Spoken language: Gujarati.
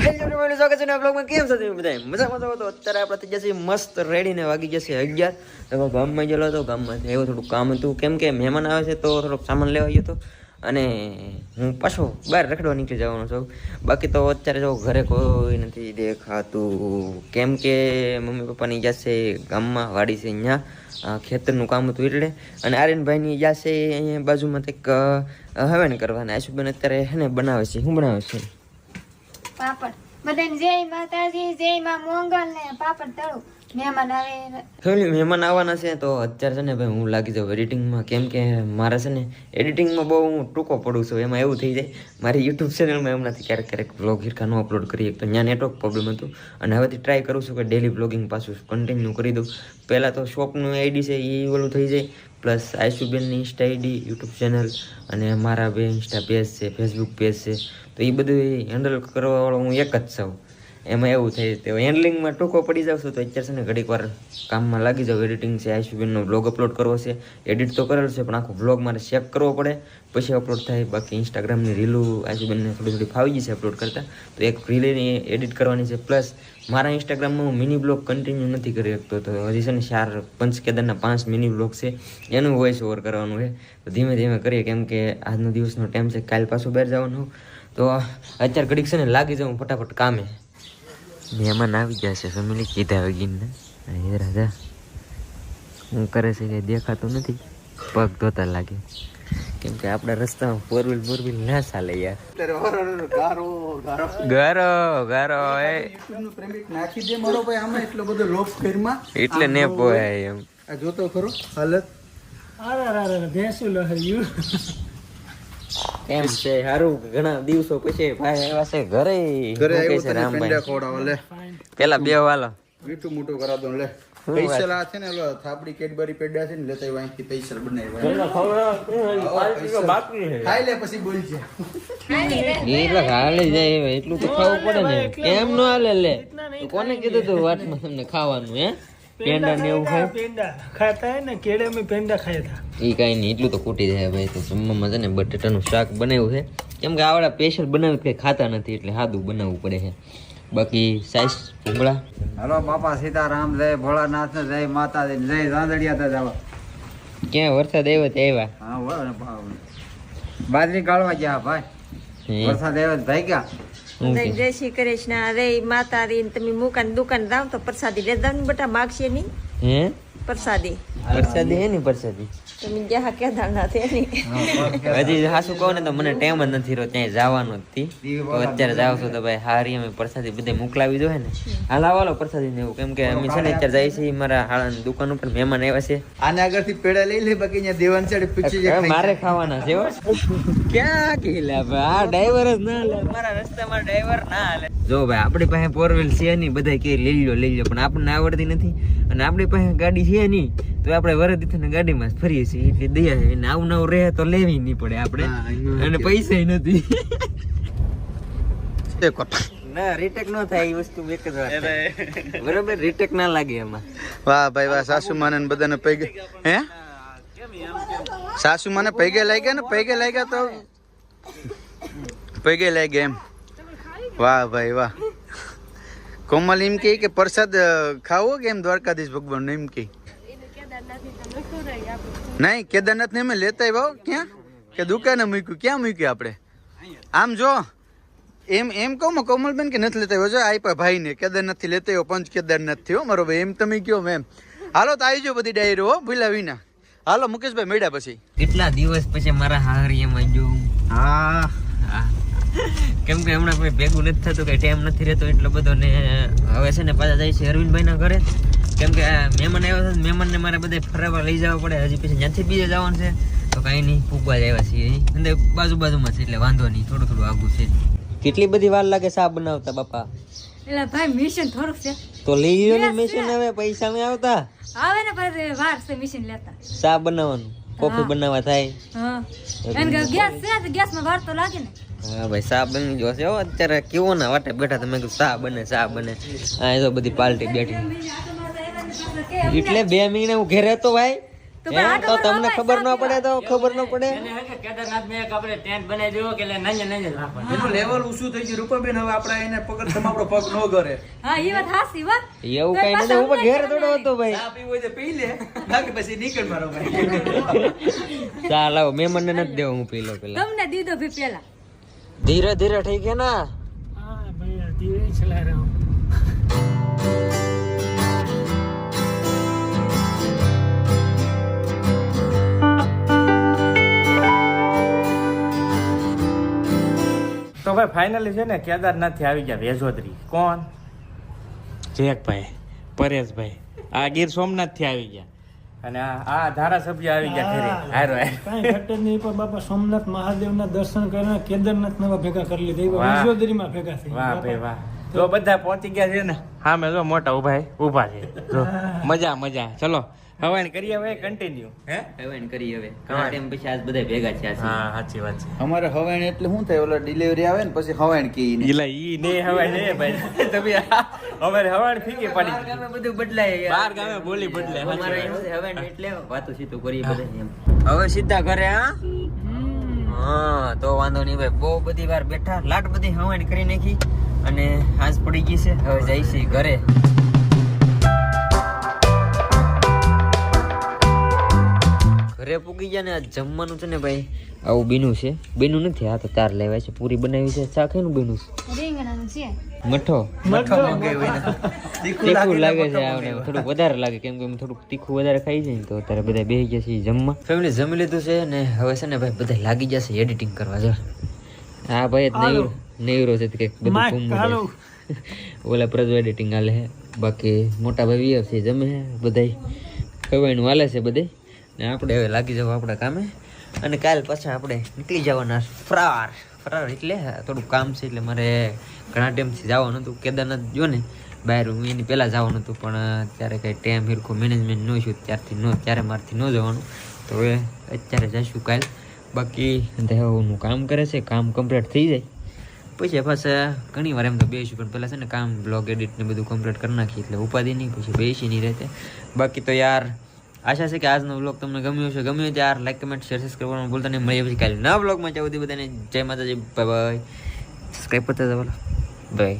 સ્વાગત છે બ્લોગમાં. કેમ છો તમે બધા? મજામાં છો? તો અત્યારે આપણે થઈ જશે મસ્ત રેડી ને વાગી જશે 11. તો ગામમાં ગયેલો હતો, ગામમાં એવું થોડું કામ હતું, કેમ કે મહેમાન આવે છે તો થોડોક સામાન લેવા ગયો હતો અને હું પાછો બહાર રખડવા નીકળી જવાનો છું. બાકી તો અત્યારે જો ઘરે કોઈ નથી દેખાતું, કેમ કે મમ્મી પપ્પાની જશે ગામમાં, વાડી છે અહીંયા ખેતરનું કામ હતું એટલે. અને આર્યનભાઈની જશે અહીંયા બાજુમાં કંઈક હવન કરવાના. આશુબેન અત્યારે હે ને બનાવે છે. શું બનાવે છે? પાપડ. બધાને જય માતાજી, જય માં મોંગલ ને પાપડ તળું. મહેમાન આવે. ફેમિલી મહેમાન આવવાના છે તો અત્યારે છે ને ભાઈ હું લાગી જાઉં એડિટિંગમાં, કેમ કે મારે છે ને એડિટિંગમાં બહુ હું ટૂંકો પડું છું. એમાં એવું થઈ જાય મારી યુટ્યુબ ચેનલમાં એમ નથી ક્યારેક બ્લોગ હિરકાનું અપલોડ કરીએ તો ત્યાં નેટવર્ક પ્રોબ્લેમ હતું. અને હવેથી ટ્રાય કરું છું કે ડેલી બ્લોગિંગ પાછું કન્ટિન્યુ કરી દઉં. પહેલાં તો શોપનું આઈડી છે એ ઓલું થઈ જાય, પ્લસ આયુષુબેનની ઇન્સ્ટા આઈડી, યુટ્યુબ ચેનલ અને મારા બે ઇન્સ્ટા પેજ છે, ફેસબુક પેજ છે, તો એ બધું હેન્ડલ કરવાવાળો હું એક જ છું. એમાં એવું થાય તો હેન્ડલિંગમાં ટૂંકો પડી જાવ છું. તો અત્યારે છે ને ઘડીક વાર કામમાં લાગી જાવ. એડિટિંગ છે, આયુષુબેનનો બ્લોગ અપલોડ કરવો છે. એડિટ તો કરેલ છે પણ આખો બ્લોગ મારે ચેક કરવો પડે પછી અપલોડ થાય. બાકી ઇન્સ્ટાગ્રામની રીલું આયુષુબેનને થોડી થોડી ફાવી ગઈ છે અપલોડ કરતાં, તો એક રીલની એડિટ કરવાની છે. પ્લસ મારા ઇન્સ્ટાગ્રામમાં હું મિની બ્લોગ કન્ટિન્યુ નથી કરી શકતો, તો હજી છે ને 4 પંચકેદારના 5 મિની બ્લોગ છે, એનું વોઇસ ઓવર કરવાનું છે. તો ધીમે ધીમે કરીએ, કેમ કે આજનો દિવસનો ટાઈમ છે, કાલ પાછું બહાર જવાનું. તો અત્યારે ઘડીક છે ને લાગી જાઉં ફટાફટ કામે. મહેમાન આવી ગયા છે ફેમિલી કીધા વગીને. એ રાજા હું કરે છે કંઈ દેખાતું નથી, પગ ધોતા લાગે, કેમ કે આપણા રસ્તામાં ફોર વ્હીલ ના ચાલે યાર. ગારો ગારો નાખી દે મારો ભાઈ આમાં એટલો બધો લોક ફેરમાં એટલે ને પોહાય એમ. આ જોતો ખરો હાલત. ભેંસું લહર્યું. કેમ છે? સારું. ઘણા દિવસો પછી ભાઈ આવ્યા છે ઘરે. ઘરે આવ્યો છે તને રામભાઈ? પેંડા ખવડાવો લે. પેલા બે વાલો મીઠું મોટું કરા દો લે. પૈસા આ છે ને ઓલો થાપડી કેડબરી પેડા છે ને લેતા આવ્યા અહીંથી પૈસા બનાવ્યા. ખાઈ લે પછી બોલજે. એટલે હાલે જાય એટલું તો ખાવું પડે ને. કેમ નો હાલે લે? કોને કીધું તું વાતમાં તમને ખાવાનું? હે પેંડા ને એવું ખાય? पेंडा खाता है ना, केड़े में पेंडा खाया था. એ કાંઈ નહીં, એટલું તો ખૂટી જાય ભાઈ. તો જમવામાં છે ને બટેટાનું શાક બનાવ્યું છે, કેમ કે આવડા સ્પેશિયલ બનાવ્યું કંઈ ખાતા નથી એટલે સાદું બનાવવું પડે છે. બાકી સાઈઝ ભૂંગળા. હલો બાપા સીતારામ, જય ભોળાનાથ ને જય માતાજી, જય રાંદડિયા જવા. ક્યાં વરસાદ આવ્યો તે આવ્યા? હા બાજરી ગાળવા ગયા ભાઈ, વરસાદ આવ્યો ભાઈ ગયા. જય શ્રી કૃષ્ણ, રે માતાજી. તમે મુકાન દુકાન જાવ તો પ્રસાદી લેતા ને બેટા, માગશે નહીં હે પ્રસાદી. પ્રસાદી હે ને પ્રસાદી તમે જ્યાં કેદાર ના છે ને હજી હાસુ કહો ને તો મને ટાઈમ જ નથી રહ્યો ત્યાં જવાનો જ થી. તો અત્યારે જાવ છો તો ભાઈ હારી અમે પ્રસાદી બધે મોકલાવી જોઈએ ને. હાલ આવાલો પ્રસાદી ને એવું, કેમ કે અમે છે ને અત્યારે જાય છે મારા હાળાની દુકાન ઉપર, મહેમાન આવ્યા છે. આને આગળથી પેડા લઈ લે, બાકી અહીંયા દેવાન સાઈડ પૂછી જાય. મારે ખાવાના છે ક્યાં કીલા ભાઈ? આ ડ્રાઈવર જ ના લે મારા રસ્તામાં, ડ્રાઈવર ના હાલે. જો ભાઈ આપણી પાસે ફોર વ્હીલ છે નહીં, બધા કે લઈ લો પણ આપણને આવડતી નથી. અને આપણી પાસે ગાડી છે નહીં તો આપણે વરદી ગાડીમાં જ ફરીએ છીએ, એટલે દયા છે. આવું નવું રહે તો લેવી નહીં પડે આપણે, અને પૈસા નથી. ના રીટેક ન થાય એ વસ્તુ એક જ વાત, બરોબર? રીટેક ના લાગે એમાં. વાહ ભાઈ વાહ. સાસુ માને બધાને પૈગે હે સાસુ માને પૈગે લાગ્યા ને, પૈગે લાગ્યા તો પૈગે લાગ્યા એમ. વાહ ભાઈ વાહ. કોમલ એમ કે પ્રસાદ ખાવો કે એમ દ્વારકાધીશ ભગવાન એમ કે નહીં, કેદારનાથ ને અમે લેતા આવ્યા. ક્યાં કે દુકાને મૂક્યું? ક્યાં મૂક્યું આપણે? આમ જો એમ કહું કોમલબેન કે નથી લેતા આવ્યો. જો આપ્યા ભાઈ ને કેદારનાથ થી લેતા આવ્યો, પંચ કેદારનાથ થી. હો મારો ભાઈ, એમ તમે કયો મેમ. હાલો તો આવી જાઓ બધી ડાયરો, હો ભૂલા વિના. હાલો મુકેશભાઈ મળ્યા પછી. કેટલા દિવસ પછી મારા હારીયામાં ગયો. હા કેમ કે હમણાં કોઈ ભેગું નથી થતું, કઈ ટાઈમ નથી રહેતો એટલો બધો. ને હવે છે ને પાછા જાય છે અરવિંદભાઈ ના ઘરે, કેમ કે મહેમાન આવ્યા છે. મહેમાનને મારે બધા ફરવા લઈ જવા પડે. હજી પછી ત્યાંથી બીજે જવાનું છે તો કાંઈ નહીં, ફૂગવા જ આવ્યા છીએ. અંદર બાજુમાં છે એટલે વાંધો નહીં, થોડું થોડું આગું છે. કેટલી બધી વાર લાગે ચા બનાવતા બાપા? એટલે ભાઈ મિશન થોડુંક છે તો લઈ લો ને મિશન. હવે પૈસા નહીં આવતા આવે ને, પછી વાર છે મિશન લેતા. ચા બનાવવાનું, કોફી બનાવવા થાય. હા અને ગેસ છે, ગેસમાં વાર તો લાગે ને. હા ભાઈ ચા બની જશે. હો અત્યારે કેવો ના વાટે બેઠા તમે ચા બને ચા બને. આ તો બધી પાર્ટી બેઠી એટલે 2 મહિના હું ઘેર હતો ભાઈ. તો તમને ખબર ન પડે તો ખબર ન પડે. કેદારનાથ મેં આપણે ટેન્ટ બનાવી દેવો કે નાની નાની રાખવા. એનું લેવલ ઊંચું થઈ ગયું રૂપાબેન. હવે આપણે એને પકડ તમારો પગ ન કરે. હા એ વાત હાસી વાત એવું કઈ નથી. હું પણ ઘેર થોડો હતો ભાઈ. ચા પીવો હોય તો પી લે, બાકી પછી નીકળ મારો ભાઈ. ચાલ આવો, મહેમાનને નથી દેવો, હું પી લો પેલા. તમને દીધો ભી પેલા ધીરે ધીરે થઈ ગયા ના. હા ભાઈ ધીરે ચલા રહ્યો. તો ભાઈ ફાઇનલી છે ને કેદારનાથ થી આવી ગયા વેજોદરી. કોણ? જેકભાઈ, પરેશભાઈ. આ ગીર સોમનાથ થી આવી ગયા અને આ ધારાસભ્ય આવી ગયા ઘરે. હારો કાંઈ ઘટે નહીં પણ બાપા સોમનાથ મહાદેવના દર્શન કરીને કેદારનાથ નવા ભેગા કરી લીધા. વાહ. વિશ્વદરીમાં ભેગા થઈ વાહ ભાઈ વાહ. જો બધા પહોંચી ગયા છે ને. હા મેં જો મોટા ઉભા છે. જો મજા મજા. ચલો હવાણ કરીએ હવે કન્ટિન્યુ. હે હવે કરી હવે ઘણા ટાઈમ પછી આજ બધા ભેગા છે. હા સાચી વાત છે. અમારે હવાણ એટલે શું થાય, ઓલા ડિલિવરી આવે ને પછી હવાણ કી ઈલા ઈ ને હવાય ને ભાઈ. તમે અમારે હવાણ ફીકી પડી બાર ગામે બધું બદલાય. બાર ગામે બોલી બદલે. અમારે એમ છે હવે એટલે વાતો સીધું કરીએ બધા એમ. હવે સીધા ઘરે. હા તો વાંધો નહીં ભાઈ. બહુ બધી વાર બેઠા, લાટ બધી હવાણ કરી નાખી અને હાંસ પડી ગઈ છે. હવે જાય છે ઘરે. ઘરે પૂગી ગયા ને આ જમવાનું છે ને ભાઈ આવું બીનું છે. બીનું નથી, આ તો તાર લેવાય છે. પૂરી બનાવી છે. શાક એનું બીનું છે. રીંગણાનું છે મઠો મઠો મંગાવ્યો એને. તીખું લાગે છે આવને, થોડુંક વધારે લાગે કેમ કે અમે થોડુંક તીખું વધારે ખાઈ જાય ને તો અત્યારે બધા બેસી ગયા છે જમવા. ફેમિલી જમી લીધું છે ને હવે છે ને ભાઈ બધા લાગી જશે એડિટિંગ કરવા. જો હા ભાઈ નેવરો છે કે બધું હાલો. ઓલા પ્રજો એડિટિંગ હાલે છે. બાકી મોટા ભાઈ વીર છે જમે છે બધાય ખવાયનું હાલે છે બધે ને આપણે હવે લાગી જવું આપણા કામે. અને કાલ પાછા આપણે નીકળી જવાના ફરાર એટલે થોડુંક કામ છે એટલે મારે ઘણા ટાઈમથી જવાનું હતું કેદારનાથ. જો ને બહાર હું એની પહેલાં જવાનું હતું પણ ત્યારે કંઈ ટાઈમ હિરખું મેનેજમેન્ટ ન છું ત્યારે મારથી ન જવાનું. તો હવે અત્યારે જઈશું કાલ. બાકી હું કામ કરે છે, કામ કમ્પ્લીટ થઈ જાય પછી પાછા ઘણી વાર એમ તો બેસીશું પણ પહેલાં છે ને કામ બ્લોગ એડિટ ને બધું કમ્પ્લીટ કરી નાખીએ એટલે ઉપાધિ નહીં, પછી બેસી નહીં રહેતે. બાકી તો યાર આશા છે કે આજનો વ્લોગ તમને ગમ્યો હશે. ગમ્યો તો યાર લાઈક કમેન્ટ શેર સબસ્ક્રાઈબ કરવાનું ભૂલતા નહીં. મળીએ પછી કાલે નવા વ્લોગમાં. ત્યાં સુધી બધાને જય માતાજી, બાય બાય. સબસ્ક્રાઈબ કરતા જવા બાય.